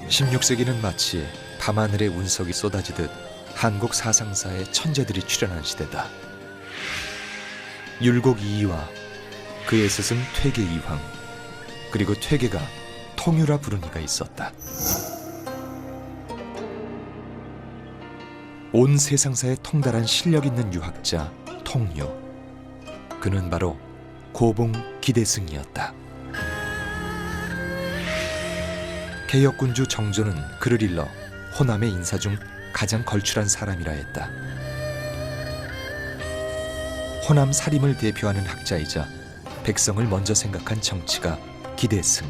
16세기는 마치 밤하늘의 운석이 쏟아지듯 한국 사상사에 천재들이 출현한 시대다. 율곡 이이와 그의 스승 퇴계 이황, 그리고 퇴계가 통유라 부른 이가 있었다. 온 세상사에 통달한 실력 있는 유학자 통유. 그는 바로 고봉 기대승이었다. 개혁군주 정조는 그를 일러 호남의 인사 중 가장 걸출한 사람이라 했다. 호남 사림을 대표하는 학자이자 백성을 먼저 생각한 정치가 기대승.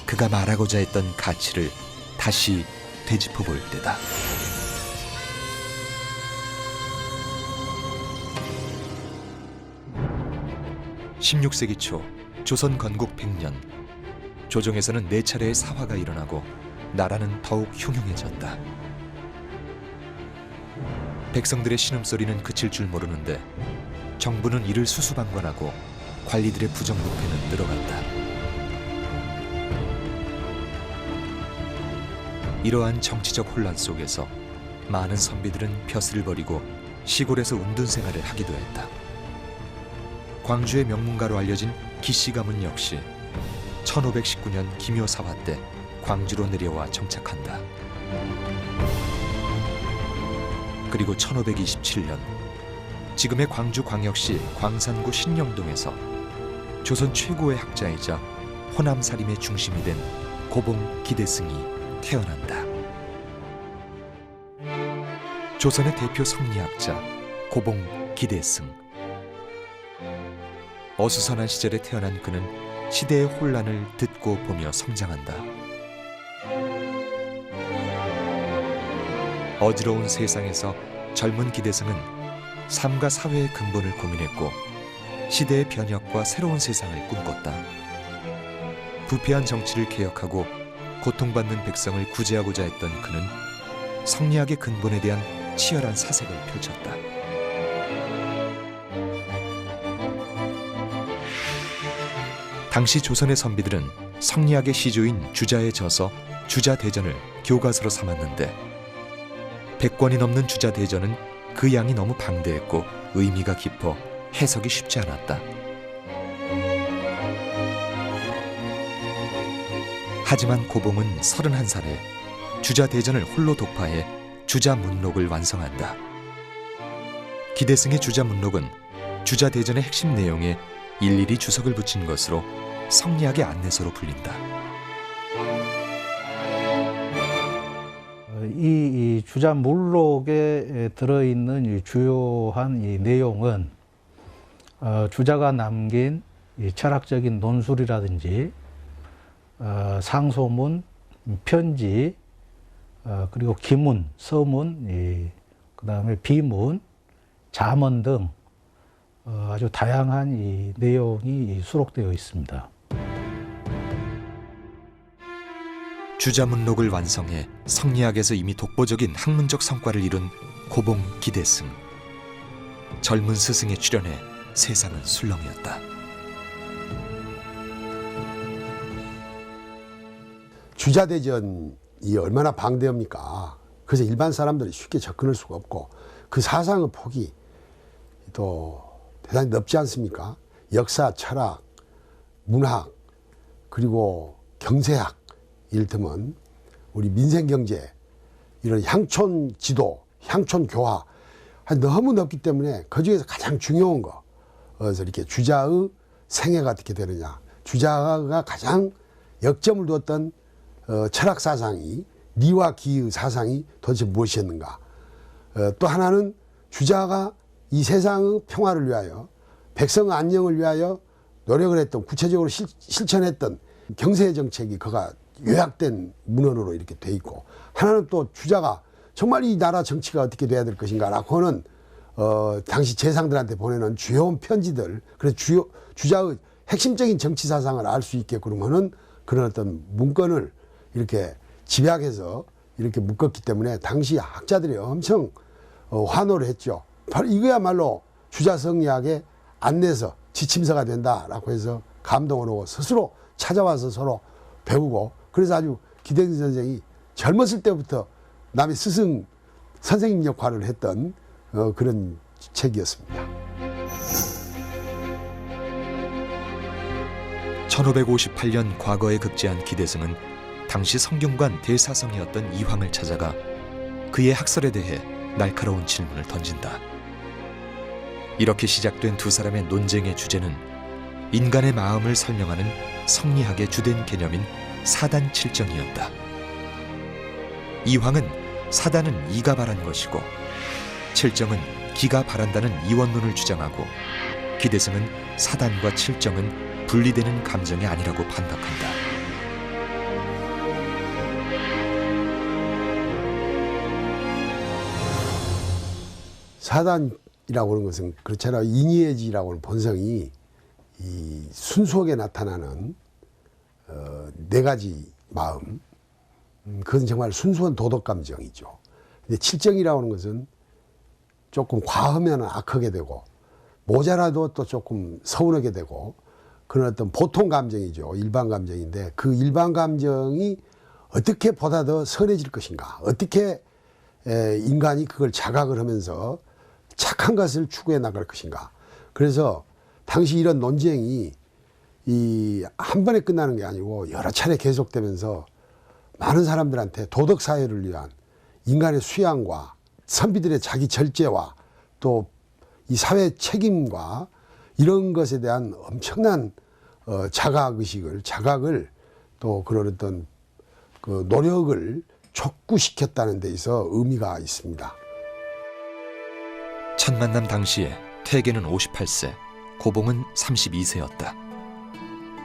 그가 말하고자 했던 가치를 다시 되짚어 볼 때다. (16세기) 초 조선 건국 100년, 조정에서는 4차례의 사화가 일어나고 나라는 더욱 흉흉해졌다. 백성들의 신음소리는 그칠 줄 모르는데 정부는 이를 수수방관하고 관리들의 부정부패는 늘어갔다. 이러한 정치적 혼란 속에서 많은 선비들은 벼슬을 버리고 시골에서 운둔 생활을 하기도 했다. 광주의 명문가로 알려진 기씨 가문 역시 1519년 기묘사화 때 광주로 내려와 정착한다. 그리고 1527년 지금의 광주광역시 광산구 신령동에서 조선 최고의 학자이자 호남사림의 중심이 된 고봉 기대승이 태어난다. 조선의 대표 성리학자 고봉 기대승. 어수선한 시절에 태어난 그는 시대의 혼란을 듣고 보며 성장한다. 어지러운 세상에서 젊은 기대승은 삶과 사회의 근본을 고민했고 시대의 변혁과 새로운 세상을 꿈꿨다. 부패한 정치를 개혁하고 고통받는 백성을 구제하고자 했던 그는 성리학의 근본에 대한 치열한 사색을 펼쳤다. 당시 조선의 선비들은 성리학의 시조인 주자에 져서 주자대전을 교과서로 삼았는데 100권이 넘는 주자대전은 그 양이 너무 방대했고 의미가 깊어 해석이 쉽지 않았다. 하지만 고봉은 31살에 주자대전을 홀로 독파해 주자문록을 완성한다. 기대승의 주자문록은 주자대전의 핵심 내용에 일일이 주석을 붙인 것으로 성리학의 안내서로 불린다. 이 주자물록에 들어있는 이 주요한 이 내용은 주자가 남긴 이 철학적인 논술이라든지 상소문, 편지, 그리고 기문, 서문, 그다음에 비문, 잠언 등 아주 다양한 이 내용이 수록되어 있습니다. 주자문록을 완성해 성리학에서 이미 독보적인 학문적 성과를 이룬 고봉 기대승. 젊은 스승의 출현에 세상은 술렁이었다. 주자대전이 얼마나 방대합니까? 그래서 일반 사람들이 쉽게 접근할 수가 없고 그 사상의 폭이 또 대단히 넓지 않습니까? 역사, 철학, 문학, 그리고 경제학, 이를테면 우리 민생경제, 이런 향촌 지도, 향촌 교화 너무 넓기 때문에 그중에서 가장 중요한 거, 그래서 이렇게 주자의 생애가 어떻게 되느냐, 주자가 가장 역점을 두었던 철학 사상이, 리와 기의 사상이 도대체 무엇이었는가. 또 하나는 주자가 이 세상의 평화를 위하여, 백성의 안녕을 위하여 노력을 했던, 구체적으로 실천했던 경제 정책이 그가 요약된 문헌으로 이렇게 돼 있고, 하나는 또 주자가 정말 이 나라 정치가 어떻게 돼야 될 것인가라고 하는 당시 재상들한테 보내는 주요한 편지들, 그래서 주자의 핵심적인 정치 사상을 알 수 있게끔 하는 그런 어떤 문건을 이렇게 집약해서 이렇게 묶었기 때문에 당시 학자들이 엄청 환호를 했죠. 바로 이거야말로 주자 성리학의 안내서, 지침서가 된다라고 해서 감동을 하고 스스로 찾아와서 서로 배우고, 그래서 아주 기대승 선생이 젊었을 때부터 남의 스승 선생님 역할을 했던 그런 책이었습니다. 1558년 과거에 급제한 기대승은 당시 성균관 대사성이었던 이황을 찾아가 그의 학설에 대해 날카로운 질문을 던진다. 이렇게 시작된 두 사람의 논쟁의 주제는 인간의 마음을 설명하는 성리학의 주된 개념인 사단칠정이었다. 이황은 사단은 이가 바란 것이고 칠정은 기가 바란다는 이원론을 주장하고, 기대승은 사단과 칠정은 분리되는 감정이 아니라고 반박한다. 사단이라고 하는 것은 그렇잖아요. 인의해지라고 하는 본성이 이 순수하게 나타나는 네 가지 마음, 그건 정말 순수한 도덕 감정이죠. 근데 칠정이라고 하는 것은 조금 과하면 악하게 되고 모자라도 또 조금 서운하게 되고 그런 어떤 보통 감정이죠. 일반 감정인데 그 일반 감정이 어떻게 보다 더 선해질 것인가, 어떻게 인간이 그걸 자각을 하면서 착한 것을 추구해 나갈 것인가. 그래서 당시 이런 논쟁이 이 한 번에 끝나는 게 아니고 여러 차례 계속되면서 많은 사람들한테 도덕 사회를 위한 인간의 수양과 선비들의 자기 절제와 또 이 사회 책임과 이런 것에 대한 엄청난 자각을 또 그런 어떤 그 노력을 촉구시켰다는 데 있어 의미가 있습니다. 첫 만남 당시에 퇴계는 58세, 고봉은 32세였다.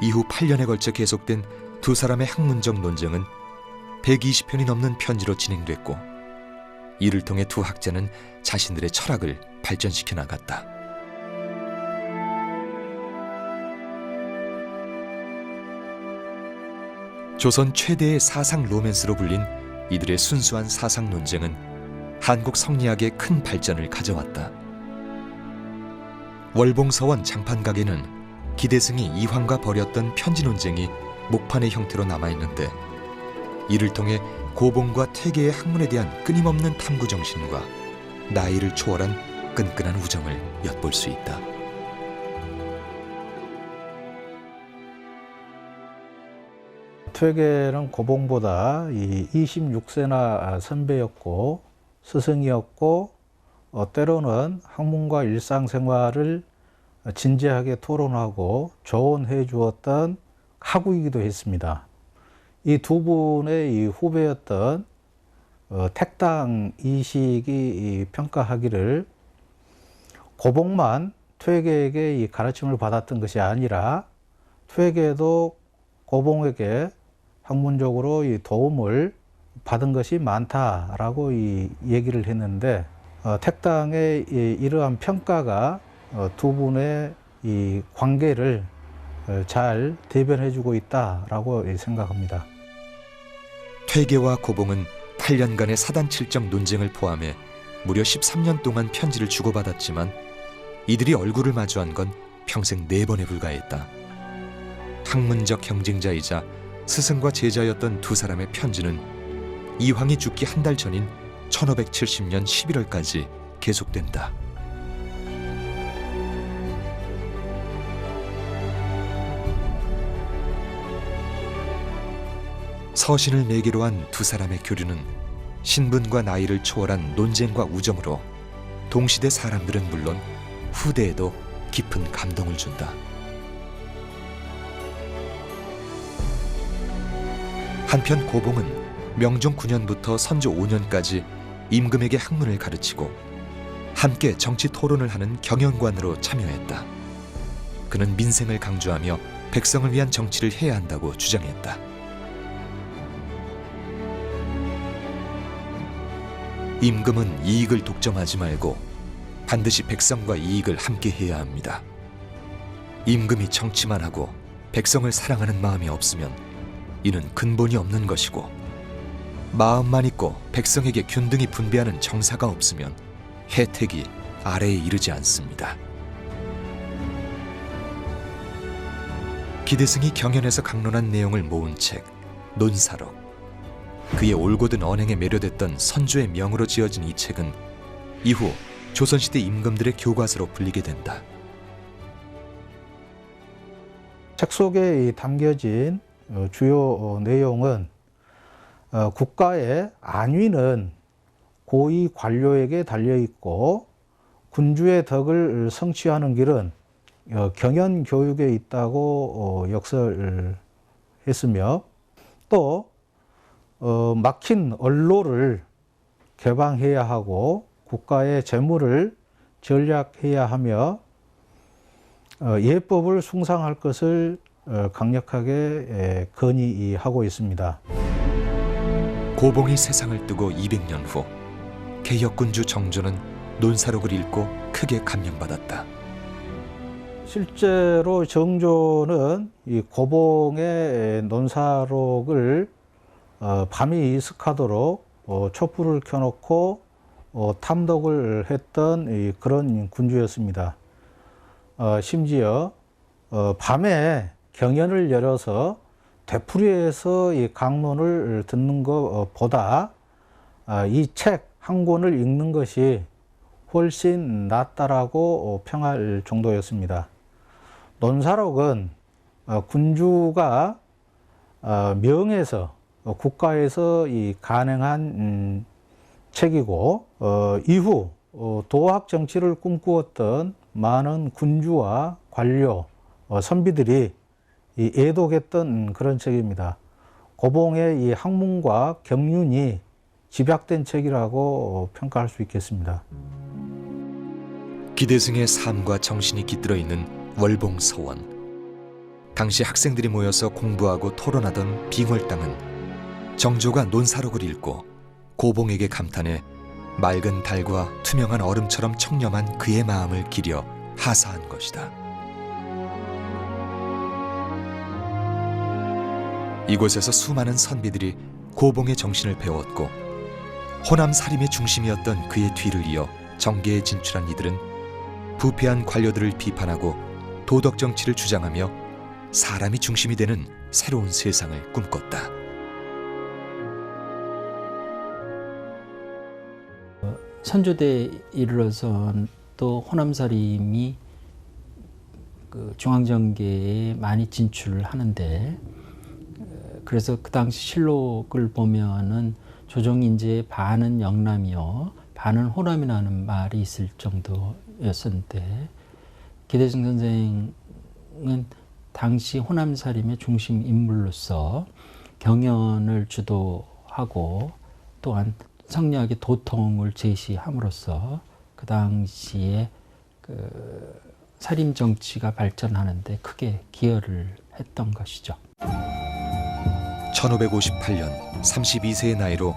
이후 8년에 걸쳐 계속된 두 사람의 학문적 논쟁은 120편이 넘는 편지로 진행됐고, 이를 통해 두 학자는 자신들의 철학을 발전시켜 나갔다. 조선 최대의 사상 로맨스로 불린 이들의 순수한 사상 논쟁은 한국 성리학에 큰 발전을 가져왔다. 월봉서원 장판각에는 기대승이 이황과 벌였던 편지 논쟁이 목판의 형태로 남아있는데, 이를 통해 고봉과 퇴계의 학문에 대한 끊임없는 탐구 정신과 나이를 초월한 끈끈한 우정을 엿볼 수 있다. 퇴계는 고봉보다 26세나 선배였고 스승이었고, 때로는 학문과 일상생활을 진지하게 토론하고 조언해 주었던 학우이기도 했습니다. 이 두 분의 이 후배였던 택당 이식이 평가하기를, 고봉만 퇴계에게 이 가르침을 받았던 것이 아니라 퇴계도 고봉에게 학문적으로 이 도움을 받은 것이 많다라고 이 얘기를 했는데, 택당의 이러한 평가가 두 분의 이 관계를 잘 대변해주고 있다라고 생각합니다. 퇴계와 고봉은 8년간의 사단칠정 논쟁을 포함해 무려 13년 동안 편지를 주고받았지만 이들이 얼굴을 마주한 건 평생 4번에 불과했다. 학문적 경쟁자이자 스승과 제자였던 두 사람의 편지는 이황이 죽기 한 달 전인 1570년 11월까지 계속된다. 서신을 매개로 한 두 사람의 교류는 신분과 나이를 초월한 논쟁과 우정으로 동시대 사람들은 물론 후대에도 깊은 감동을 준다. 한편 고봉은 명종 9년부터 선조 5년까지 임금에게 학문을 가르치고 함께 정치 토론을 하는 경영관으로 참여했다. 그는 민생을 강조하며 백성을 위한 정치를 해야 한다고 주장했다. 임금은 이익을 독점하지 말고 반드시 백성과 이익을 함께 해야 합니다. 임금이 정치만 하고 백성을 사랑하는 마음이 없으면 이는 근본이 없는 것이고, 마음만 있고 백성에게 균등히 분배하는 정사가 없으면 혜택이 아래에 이르지 않습니다. 기대승이 경연에서 강론한 내용을 모은 책 논사록, 그의 올곧은 언행에 매료됐던 선조의 명으로 지어진 이 책은 이후 조선시대 임금들의 교과서로 불리게 된다. 책 속에 담겨진 주요 내용은 국가의 안위는 고위 관료에게 달려 있고 군주의 덕을 성취하는 길은 경연 교육에 있다고 역설했으며 또 막힌 언로를 개방해야 하고 국가의 재물을 전략해야 하며 예법을 숭상할 것을 강력하게 건의하고 있습니다. 고봉이 세상을 뜨고 200년 후 개혁군주 정조는 논사록을 읽고 크게 감명받았다. 실제로 정조는 이 고봉의 논사록을 밤이 이슥하도록 촛불을 켜놓고 탐독을 했던 그런 군주였습니다. 심지어 밤에 경연을 열어서 되풀이해서 이 강론을 듣는 것보다 이 책 한 권을 읽는 것이 훨씬 낫다라고 평할 정도였습니다. 논사록은 군주가 명에서 국가에서 이 간행한 책이고 이후 도학 정치를 꿈꾸었던 많은 군주와 관료, 선비들이 이 애독했던 그런 책입니다. 고봉의 이 학문과 경륜이 집약된 책이라고 평가할 수 있겠습니다. 기대승의 삶과 정신이 깃들어 있는 월봉서원. 당시 학생들이 모여서 공부하고 토론하던 빙월당은 정조가 논사록을 읽고 고봉에게 감탄해 맑은 달과 투명한 얼음처럼 청렴한 그의 마음을 기려 하사한 것이다. 이곳에서 수많은 선비들이 고봉의 정신을 배웠고 호남 살림의 중심이었던 그의 뒤를 이어 정계에 진출한 이들은 부패한 관료들을 비판하고 도덕 정치를 주장하며 사람이 중심이 되는 새로운 세상을 꿈꿨다. 선조대에 이르러선 또 호남살림이 그 중앙정계에 많이 진출을 하는데, 그래서 그 당시 실록을 보면은 조정인재의 반은 영남이요 반은 호남이라는 말이 있을 정도였었는데, 기대승 선생은 당시 호남살림의 중심 인물로서 경연을 주도하고 또한 성리학의 도통을 제시함으로써 그 당시에 그 살림 정치가 발전하는데 크게 기여를 했던 것이죠. 1558년 32세의 나이로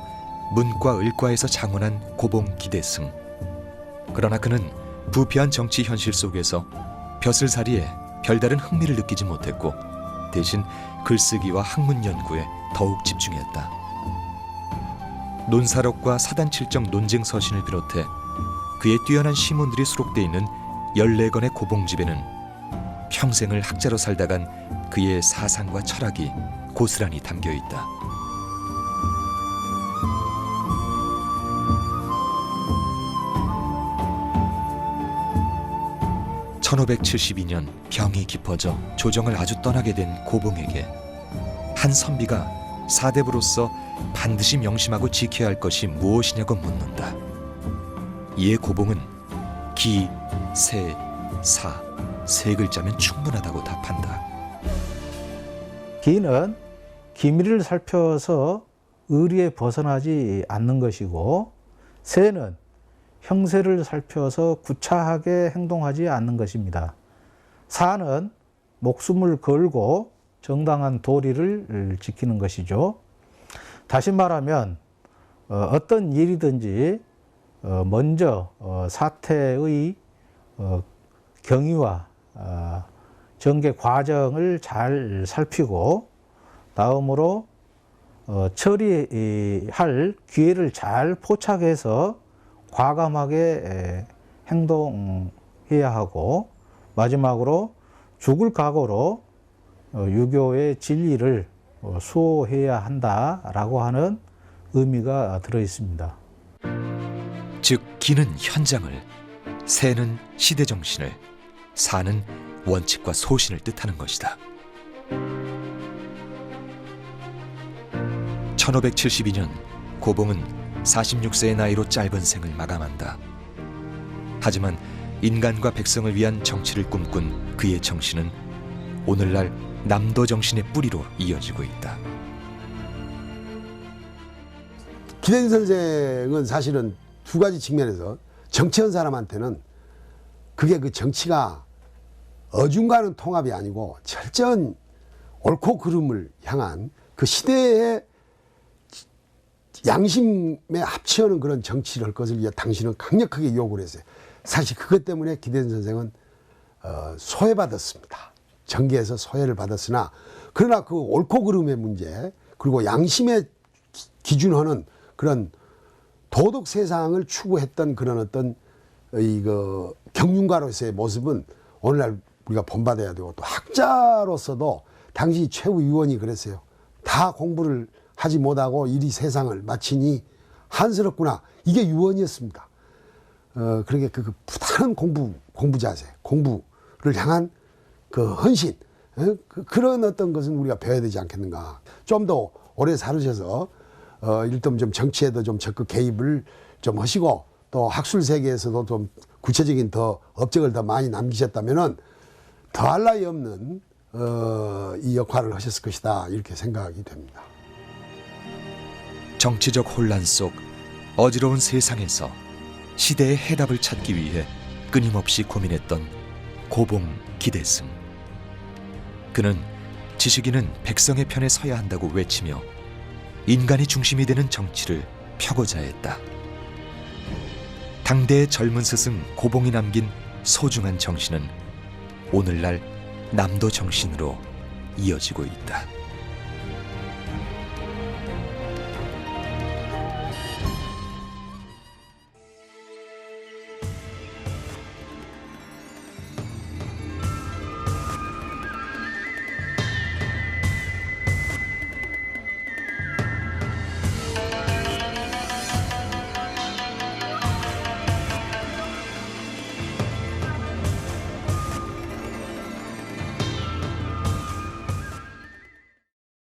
문과 을과에서 장원한 고봉 기대승. 그러나 그는 부패한 정치 현실 속에서 벼슬살이에 별다른 흥미를 느끼지 못했고 대신 글쓰기와 학문 연구에 더욱 집중했다. 논사록과 사단칠정 논쟁 서신을 비롯해 그의 뛰어난 시문들이 수록되어 있는 14권의 고봉집에는 평생을 학자로 살다간 그의 사상과 철학이 고스란히 담겨 있다. (1572년) 병이 깊어져 조정을 아주 떠나게 된 고봉에게 한 선비가 사대부로서 반드시 명심하고 지켜야 할 것이 무엇이냐고 묻는다. 이에 고봉은 기, 세, 사, 세 글자면 충분하다고 답한다. 기는 기밀을 살펴서 의리에 벗어나지 않는 것이고, 세는 형세를 살펴서 구차하게 행동하지 않는 것입니다. 사는 목숨을 걸고 정당한 도리를 지키는 것이죠. 다시 말하면 어떤 일이든지 먼저 사태의 경위와 전개 과정을 잘 살피고 다음으로 처리할 기회를 잘 포착해서 과감하게 행동해야 하고, 마지막으로 죽을 각오로 유교의 진리를 수호해야 한다라고 하는 의미가 들어 있습니다. 즉 기는 현장을, 세는 시대 정신을, 사는 원칙과 소신을 뜻하는 것이다. 1572년 고봉은 46세의 나이로 짧은 생을 마감한다. 하지만 인간과 백성을 위한 정치를 꿈꾼 그의 정신은 오늘날 남도 정신의 뿌리로 이어지고 있다. 기대승 선생은 사실은 두 가지 측면에서 정치한 사람한테는 그게 그 정치가 어중간한 통합이 아니고 철저한 옳고 그름을 향한 그 시대의 양심에 합치하는 그런 정치를 할 것을 위해 당신은 강력하게 요구를 했어요. 사실 그것 때문에 기대승 선생은 소외받았습니다. 정계에서 소외를 받았으나 그러나 그 옳고 그름의 문제 그리고 양심에 기준하는 그런 도덕 세상을 추구했던 그런 어떤 그 경륜가로서의 모습은 오늘날 우리가 본받아야 되고 또 학자로서도 당시 최후 위원이 그랬어요. 다 공부를 하지 못하고 이리 세상을 마치니 한스럽구나. 이게 유언이었습니다. 그러게 그 부단한 공부 자세, 공부를 향한 그 헌신, 그런 어떤 것은 우리가 배워야 되지 않겠는가. 좀 더 오래 살으셔서 일단 좀 정치에도 좀 적극 개입을 좀 하시고 또 학술 세계에서도 좀 구체적인 더 업적을 더 많이 남기셨다면은 더할 나위 없는 이 역할을 하셨을 것이다 이렇게 생각이 됩니다. 정치적 혼란 속 어지러운 세상에서 시대의 해답을 찾기 위해 끊임없이 고민했던 고봉 기대승. 그는 지식인은 백성의 편에 서야 한다고 외치며 인간이 중심이 되는 정치를 펴고자 했다. 당대의 젊은 스승 고봉이 남긴 소중한 정신은 오늘날 남도 정신으로 이어지고 있다.